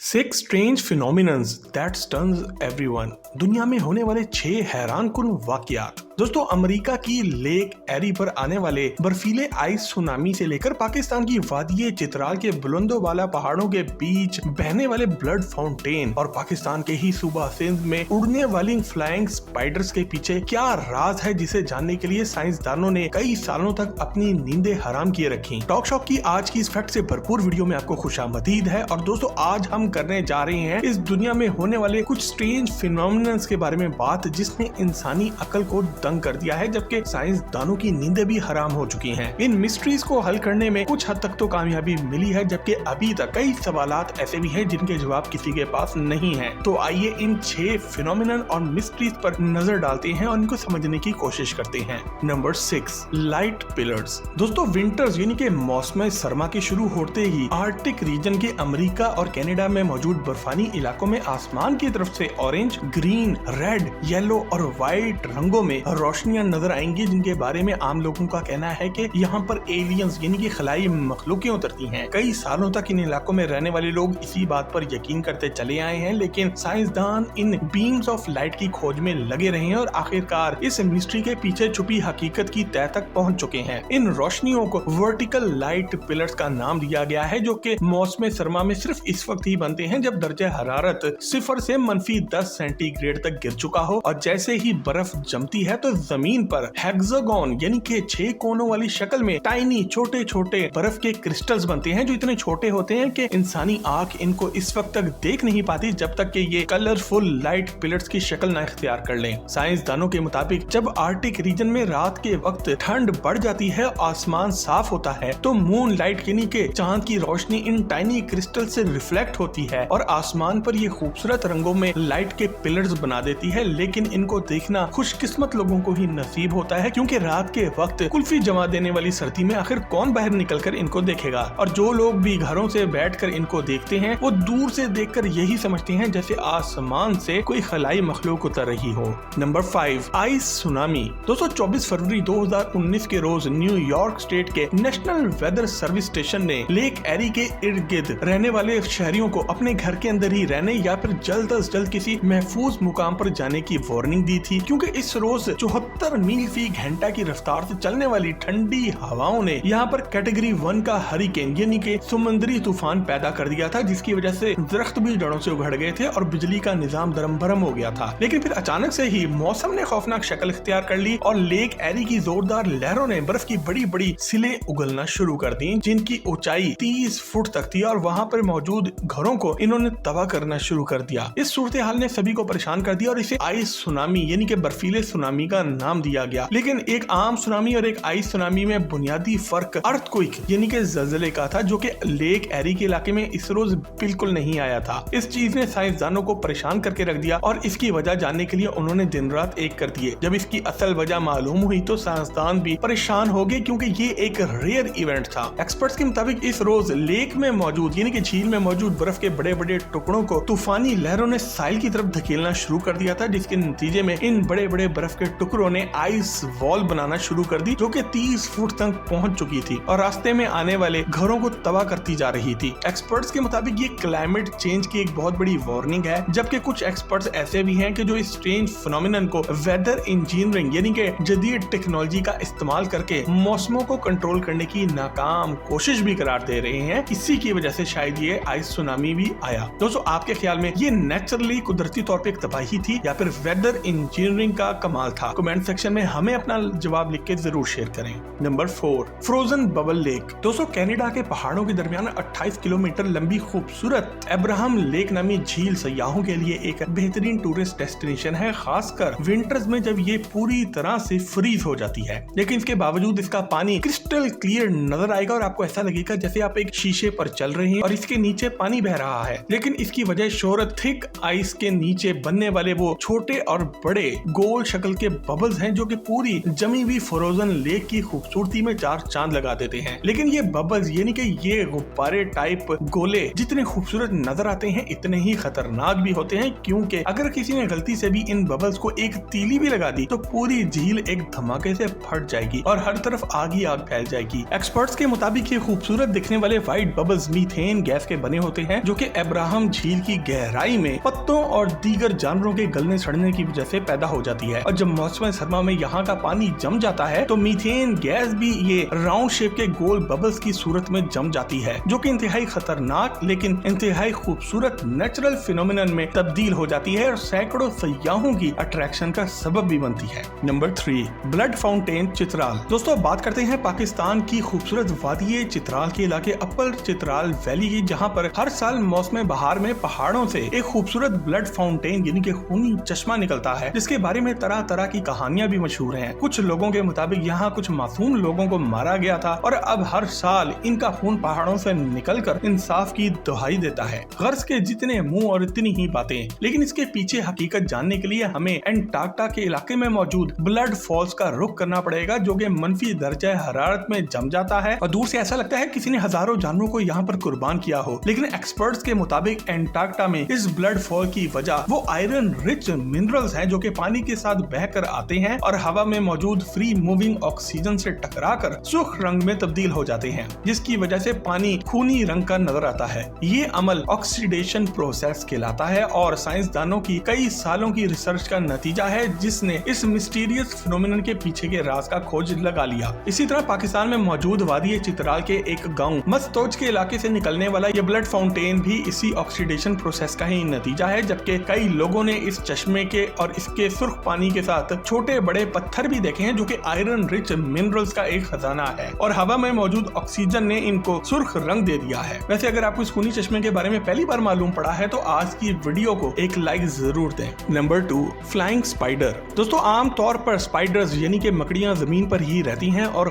Six strange phenomenons that stuns everyone. दुनिया में होने वाले 6 हैरानकुन वाकयात। दोस्तों, अमेरिका की लेक एरी पर आने वाले बर्फीले आइस सुनामी से लेकर पाकिस्तान की वादिये चित्राल के बुलंदोवाला पहाड़ों के बीच बहने वाले ब्लड फाउंटेन और पाकिस्तान के ही सूबा सिंध में उड़ने वाली फ्लाइंग स्पाइडर्स के पीछे क्या राज है, जिसे जानने के लिए साइंसदानों ने कई सालों तक अपनी नींदें हराम किए रखी। टॉक शॉप की आज की इस फैक्ट से भरपूर वीडियो में आपको खुशामदीद है। और दोस्तों, आज हम करने जा रहे हैं इस दुनिया में होने वाले कुछ स्ट्रेंज फिनोमिनन्स के बारे में बात, जिसने इंसानी अकल को दंग कर दिया है, जबकि साइंसदानों की नींदें भी हराम हो चुकी हैं। इन मिस्ट्रीज को हल करने में कुछ हद तक तो कामयाबी मिली है, जबकि अभी तक कई सवालात ऐसे भी हैं जिनके जवाब किसी के पास नहीं है। तो आइए इन 6 फिनोमिनन और मिस्ट्रीज पर नजर डालते हैं और इनको समझने की कोशिश करते हैं। Number 6, light pillars. दोस्तों, विंटर्स यानी कि मौसम सरमा के शुरू होते ही आर्कटिक रीजन के अमेरिका और कनाडा में मौजूद बर्फानी इलाकों में आसमान की तरफ से ऑरेंज, ग्रीन, रेड, येलो और व्हाइट रंगों में रोशनियां नजर आएंगी, जिनके बारे में आम लोगों का कहना है कि यहाँ पर एलियंस यानी कि खलाई मखलूकें उतरती हैं। कई सालों तक इन इलाकों में रहने वाले लोग इसी बात पर यकीन करते चले आए हैं, लेकिन साइंसदान इन बीम्स ऑफ लाइट की खोज में लगे रहे हैं और आखिरकार इस मिस्ट्री के पीछे छुपी हकीकत की तह तक पहुंच चुके हैं। इन रोशनियों को वर्टिकल लाइट पिलर्स का नाम दिया गया है, जो कि मौसम सरमा में सिर्फ इस वक्त ही बनते हैं जब दर्जे हरारत 0 से -10 सेंटीग्रेड तक गिर चुका हो, और जैसे ही बर्फ जमती है तो जमीन पर हेक्सागोन यानी कि 6 कोनों वाली शक्ल में टाइनी छोटे छोटे बर्फ के क्रिस्टल्स बनते हैं, जो इतने छोटे होते हैं कि इंसानी आंख इनको इस वक्त तक देख नहीं पाती जब तक कि ये कलरफुल लाइट पिलर्स की शक्ल न इख्तियार कर लें। साइंसदानों के मुताबिक जब आर्कटिक रीजन में रात के वक्त ठंड बढ़ जाती है, आसमान साफ होता है, तो मून लाइट यानी कि चांद की रोशनी इन टाइनी क्रिस्टल से रिफ्लेक्ट होती है और आसमान पर ये खूबसूरत रंगों में लाइट के पिलर्स बना देती है। लेकिन इनको देखना खुशकिस्मत लोगों को ही नसीब होता है, क्योंकि रात के वक्त कुल्फी जमा देने वाली सर्दी में आखिर कौन बाहर निकलकर इनको देखेगा। और जो लोग भी घरों से बैठकर इनको देखते हैं, वो दूर से देखकर यही समझते हैं जैसे आसमान से कोई खलाई मखलूक उतर रही हो। Number 5, ice tsunami. दोस्तों, 24 फरवरी 2019 के रोज न्यूयॉर्क स्टेट के नेशनल वेदर सर्विस स्टेशन ने लेक एरी के इर्द गिर्द रहने वाले शहरियों को अपने घर के अंदर ही रहने या फिर जल्द अज जल्द किसी महफूज मुकाम पर जाने की वार्निंग दी थी, क्योंकि इस रोज 74 मील फी घंटा की रफ्तार से चलने वाली ठंडी हवाओं ने यहाँ पर कैटेगरी 1 का हरिकेन यानी कि समुद्री तूफान पैदा कर दिया था, जिसकी वजह से दरख्त भी जड़ों से उखड़ गए थे और बिजली का निजाम दरम भरम हो गया था। लेकिन फिर अचानक से ही मौसम ने खौफनाक शक्ल इख्तियार कर ली और लेक एरी की जोरदार लहरों ने बर्फ की बड़ी बड़ी सिले उगलना शुरू कर दी, जिनकी ऊंचाई 30 फुट तक थी, और वहाँ पर मौजूद घरों को इन्होंने तबाह करना शुरू कर दिया। इस सूरत हाल ने सभी को परेशान कर दिया और इसे आइस सुनामी यानी कि बर्फीले सुनामी का नाम दिया गया। लेकिन एक आम सुनामी और एक आइस सुनामी में बुनियादी फर्क अर्थक्वेक यानी कि ज़लज़ले का था, जो कि लेक एरी के इलाके में इस रोज बिल्कुल नहीं आया था। इस चीज ने साइंसदानों को परेशान करके रख दिया और इसकी वजह जानने के लिए उन्होंने दिन रात एक कर दिए। जब इसकी असल वजह मालूम हुई तो साइंसदान भी परेशान हो गए, क्योंकि ये एक रेयर इवेंट था। एक्सपर्ट्स के मुताबिक इस रोज लेक में मौजूद यानी कि झील में मौजूद बर्फ के बड़े बड़े टुकड़ों को तूफानी लहरों ने साइल की तरफ धकेलना शुरू कर दिया था, जिसके नतीजे में इन बड़े बड़े बर्फ के टुकड़ों ने आइस वॉल बनाना शुरू कर दी, जो कि 30 फुट तक पहुंच चुकी थी और रास्ते में आने वाले घरों को तबाह करती जा रही थी। एक्सपर्ट्स के मुताबिक ये क्लाइमेट चेंज की एक बहुत बड़ी वार्निंग है, जबकि कुछ एक्सपर्ट्स ऐसे भी हैं कि जो इस स्ट्रेंज फिनोमिनन को वेदर इंजीनियरिंग यानी कि जदीद टेक्नोलॉजी का इस्तेमाल करके मौसमों को कंट्रोल करने की नाकाम कोशिश भी करार दे रहे हैं। इसी की वजह से शायद ये आइस सुनामी भी आया। दोस्तों, आपके ख्याल में ये नेचुरली कुदरती तौर पे एक तबाही थी या फिर वेदर इंजीनियरिंग का कमाल था? कमेंट सेक्शन में हमें अपना जवाब लिख के जरूर शेयर करें। Number 4, frozen bubble lake. दोस्तों, कनाडा के पहाड़ों के दरमियान 28 किलोमीटर लंबी खूबसूरत अब्राहम लेक नामी झील सयाहों के लिए एक बेहतरीन टूरिस्ट डेस्टिनेशन है, खासकर विंटर्स में जब ये पूरी तरह से फ्रीज हो जाती है। लेकिन इसके बावजूद इसका पानी क्रिस्टल क्लियर नजर आएगा और आपको ऐसा लगेगा जैसे आप एक शीशे पर चल रहे हैं और इसके नीचे पानी बह रहा है। लेकिन इसकी वजह शोहरत थिक आइस के नीचे बनने वाले वो छोटे और बड़े गोल शक्ल के बबल्स हैं जो कि पूरी जमी हुई फ्रोजन लेक की खूबसूरती में चार चांद लगा देते हैं। लेकिन ये बबल्स यानी कि ये गुब्बारे टाइप गोले जितने खूबसूरत नजर आते हैं इतने ही खतरनाक भी होते हैं, क्योंकि अगर किसी ने गलती से भी इन बबल्स को एक तीली भी लगा दी तो पूरी झील एक धमाके से फट जाएगी और हर तरफ आग ही आग फैल जाएगी। एक्सपर्ट्स के मुताबिक ये खूबसूरत दिखने वाले व्हाइट बबल्स मीथेन गैस के बने होते हैं जो कि अब्राहम झील की गहराई में पत्तों और दीगर जानवरों के गलने सड़ने की वजह से पैदा हो जाती है। और जब मौसम सरमा में यहाँ का पानी जम जाता है तो मीथेन गैस भी ये राउंड शेप के गोल बबल्स की सूरत में जम जाती है, जो कि इंतहाई खतरनाक लेकिन इंतहाई खूबसूरत नेचुरल फिनोमिनन में तब्दील हो जाती है और सैकड़ों सयाहों की अट्रैक्शन का सबब भी बनती है। Number 3, blood fountain Chitral. दोस्तों बात करते हैं पाकिस्तान की खूबसूरत वादी चित्राल के इलाके अपर चित्राल वैली की, जहाँ पर हर साल मौसम बहार में पहाड़ों से एक खूबसूरत ब्लड फाउंटेन यानी कि खूनी चश्मा निकलता है, जिसके बारे में तरह तरह की कहानियां भी मशहूर हैं। कुछ लोगों के मुताबिक यहाँ कुछ मासूम लोगों को मारा गया था और अब हर साल इनका खून पहाड़ों से निकलकर इंसाफ की दुहाई देता है। गर्ज के जितने मुंह और इतनी ही बातें, लेकिन इसके पीछे हकीकत जानने के लिए हमें एंटार्क्टिका के इलाके में मौजूद ब्लड फॉल्स का रुख करना पड़ेगा, जो कि मनफी दर्जा हरारत में जम जाता है और दूर से ऐसा लगता है किसी ने हजारों जानवरों को यहाँ पर कुर्बान किया हो। लेकिन एक्सपर्ट्स के मुताबिक एंटार्क्टिका में इस ब्लड फॉल की वजह वो आयरन रिच मिनरल्स हैं जो कि पानी के साथ बहकर आते हैं और हवा में मौजूद फ्री मूविंग ऑक्सीजन से टकराकर सुर्ख रंग में तब्दील हो जाते हैं, जिसकी वजह से पानी खूनी रंग का नजर आता है। ये अमल ऑक्सीडेशन प्रोसेस कहलाता है और साइंसदानों की कई सालों की रिसर्च का नतीजा है, जिसने इस मिस्टीरियस फिनोमिनन के पीछे के राज का खोज लगा लिया। इसी तरह पाकिस्तान में मौजूद वादी चित्राल के एक गांव मस्तोज के इलाके से निकलने वाला ये ब्लड फाउंटेन भी इसी ऑक्सीडेशन प्रोसेस का ही नतीजा है, जबकि कई लोगों ने इस चश्मे के और इसके सुर्ख पानी के साथ छोटे बड़े पत्थर भी देखे हैं जो कि आयरन रिच मिनरल्स का एक खजाना है और हवा में मौजूद ऑक्सीजन ने इनको सुर्ख रंग दे दिया है। वैसे अगर आपको इस खूनी चश्मे के बारे में पहली बार मालूम पड़ा है तो आज की वीडियो को एक लाइक जरूर दें। Number 2, flying spider. दोस्तों आम तौर पर स्पाइडर्स यानी कि मकड़ियां जमीन पर ही रहती हैं और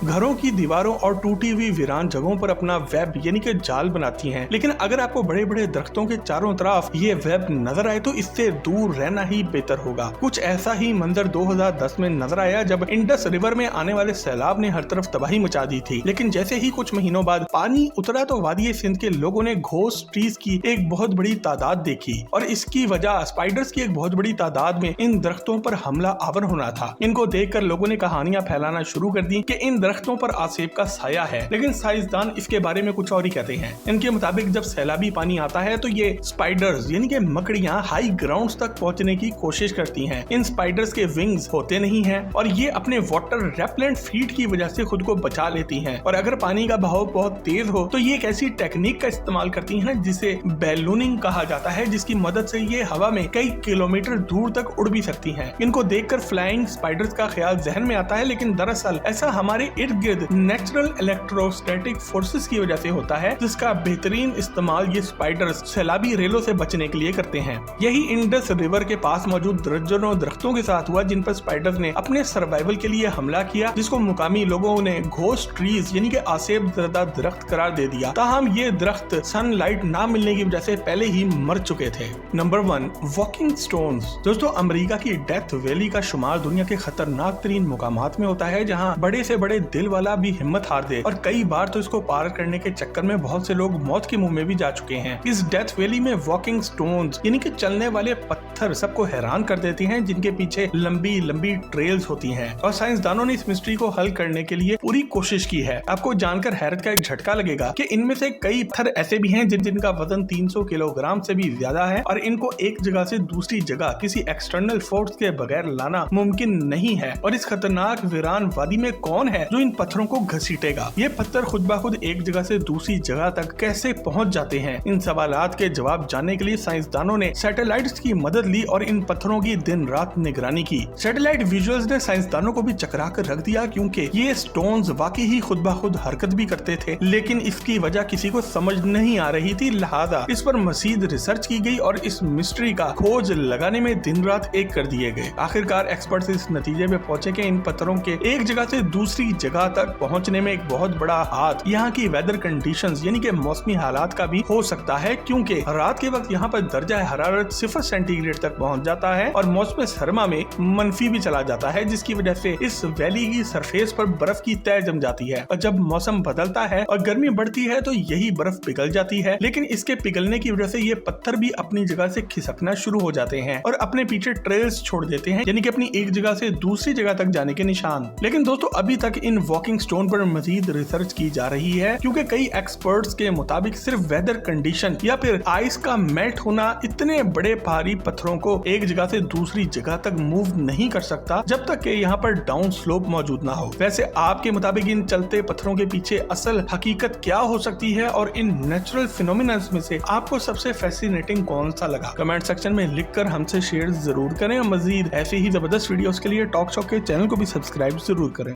घरों की दीवारों और टूटी हुई वीरान जगहों पर अपना वेब यानी कि जाल बनाती हैं। लेकिन अगर आपको बड़े बड़े दरख्तों के चारों तरफ ये वेब नजर आए तो इससे दूर रहना ही बेहतर होगा। कुछ ऐसा ही मंजर 2010 में नजर आया जब इंडस रिवर में आने वाले सैलाब ने हर तरफ तबाही मचा दी थी। लेकिन जैसे ही कुछ महीनों बाद पानी उतरा तो वादी सिंध के लोगों ने घोस्ट ट्रीज की एक बहुत बड़ी तादाद देखी और इसकी वजह स्पाइडर्स की एक बहुत बड़ी तादाद में इन दरख्तों पर हमला आवर होना था। इनको देखकर लोगों ने कहानियां फैलाना शुरू कर दी कि इन दरख्तों पर आसेब का साया है, लेकिन साइंसदान इसके बारे में कुछ और ही कहते हैं। इनके मुताबिक जब सैलाबी पानी आता है तो ये स्पाइडर्स यानी कि मकड़ियां हाई ग्राउंड्स तक पहुंचने की कोशिश करती हैं। इन स्पाइडर्स के विंग्स होते नहीं हैं और ये अपने वाटर रेपेलेंट फीट की वजह से खुद को बचा लेती हैं और अगर पानी का बहाव बहुत तेज हो तो ये एक ऐसी टेक्निक का इस्तेमाल करती हैं जिसे बैलूनिंग कहा जाता है, जिसकी मदद से ये हवा में कई किलोमीटर दूर तक उड़ भी सकती हैं। इनको देखकर फ्लाइंग स्पाइडर्स का ख्याल जहन में आता है, लेकिन दरअसल ऐसा हमारे इर्द गिर्द नेचुरल इलेक्ट्रोस्टैटिक फोर्सेस की वजह से होता है, जिसका बेहतरीन इस्तेमाल ये स्पाइडर्स सैलाबी रेलों से बचने के लिए करते हैं। यही इंडस रिवर के पास मौजूद दर्जनों दरख्तों के साथ हुआ जिन पर स्पाइडर्स ने अपने सर्वाइवल के लिए हमला किया, जिसको मुकामी लोगों ने घोस्ट ट्रीज यानी कि आसेब ज़दा दरख्त करार दे दिया। ताहम ये दरख्त सनलाइट ना मिलने की वजह से पहले ही मर चुके थे। Number 1, walking stones. दोस्तों अमेरिका की डेथ वैली का शुमार दुनिया के खतरनाक तरीन मुकामात में होता है, जहाँ बड़े से बड़े दिल वाला भी हिम्मत हार दे और कई बार तो इसको पार करने के चक्कर में बहुत से लोग मौत के मुंह में भी जा चुके हैं। इस डेथ वैली में वॉकिंग स्टोन्स यानी कि चलने वाले पत्थर सबको हैरान कर देती हैं, जिनके पीछे लंबी लंबी ट्रेल्स होती हैं और साइंसदानों ने इस मिस्ट्री को हल करने के लिए पूरी कोशिश की है। आपको जानकर हैरत का एक झटका लगेगा कि इनमें से कई पत्थर ऐसे भी हैं जिनका वजन 300 किलोग्राम से भी ज्यादा है और इनको एक जगह से दूसरी जगह किसी एक्सटर्नल फोर्स के बगैर लाना मुमकिन नहीं है। और इस खतरनाक वीरान वादी में कौन है जो इन पत्थरों को घसीटेगा? ये पत्थर खुद ब खुद एक जगह से दूसरी जगह तक कैसे पहुंच जाते हैं? इन सवालात के जवाब जानने के लिए साइंसदानों ने सैटेलाइट्स की मदद ली और इन पत्थरों की दिन रात निगरानी की। सैटेलाइट विजुअल्स ने साइंसदानों को भी चकरा कर रख दिया, क्योंकि ये स्टोन्स वाकई ही खुद ब खुद हरकत भी करते थे, लेकिन इसकी वजह किसी को समझ नहीं आ रही थी। लिहाजा इस पर मजीद रिसर्च की गई और इस मिस्ट्री का खोज लगाने में दिन रात एक कर दिए गए। आखिरकार एक्सपर्ट्स इस नतीजे में पहुंचे कि इन पत्थरों के एक जगह से दूसरी जगह तक पहुंचने में एक बहुत बड़ा हाथ यहाँ की वेदर कंडीशंस यानी कि मौसमी हालात का भी हो सकता है, क्योंकि रात के वक्त यहाँ पर दर्जा हरारत 0 सेंटीग्रेड तक पहुँच जाता है और मौसम सरमा में मनफी भी चला जाता है, जिसकी वजह से इस वैली की सरफेस पर बर्फ की तह जम जाती है और जब मौसम बदलता है और गर्मी बढ़ती है तो यही बर्फ पिघल जाती है। लेकिन इसके पिघलने की वजह से ये पत्थर भी अपनी जगह से खिसकना शुरू हो जाते हैं और अपने पीछे ट्रेल्स छोड़ देते हैं, यानी कि अपनी एक जगह से दूसरी जगह तक जाने के निशान। लेकिन दोस्तों अभी तक इन वॉकिंग स्टोन पर मजीद रिसर्च की जा रही है, क्योंकि कई एक्सपर्ट्स के मुताबिक सिर्फ वेदर कंडीशन या फिर आइस का मेल्ट होना इतने बड़े भारी पत्थरों को एक जगह से दूसरी जगह तक मूव नहीं कर सकता जब तक कि यहाँ पर डाउन स्लोप मौजूद ना हो। वैसे आपके मुताबिक इन चलते पत्थरों के पीछे असल हकीकत क्या हो सकती है और इन नेचुरल फिनोमिना में से आपको सबसे फैसिनेटिंग कौन सा लगा? कमेंट सेक्शन में लिखकर हमसे शेयर जरूर करें। मजीद ऐसे ही जबरदस्त वीडियोस के लिए टॉक शॉक के चैनल को भी सब्सक्राइब जरूर करें।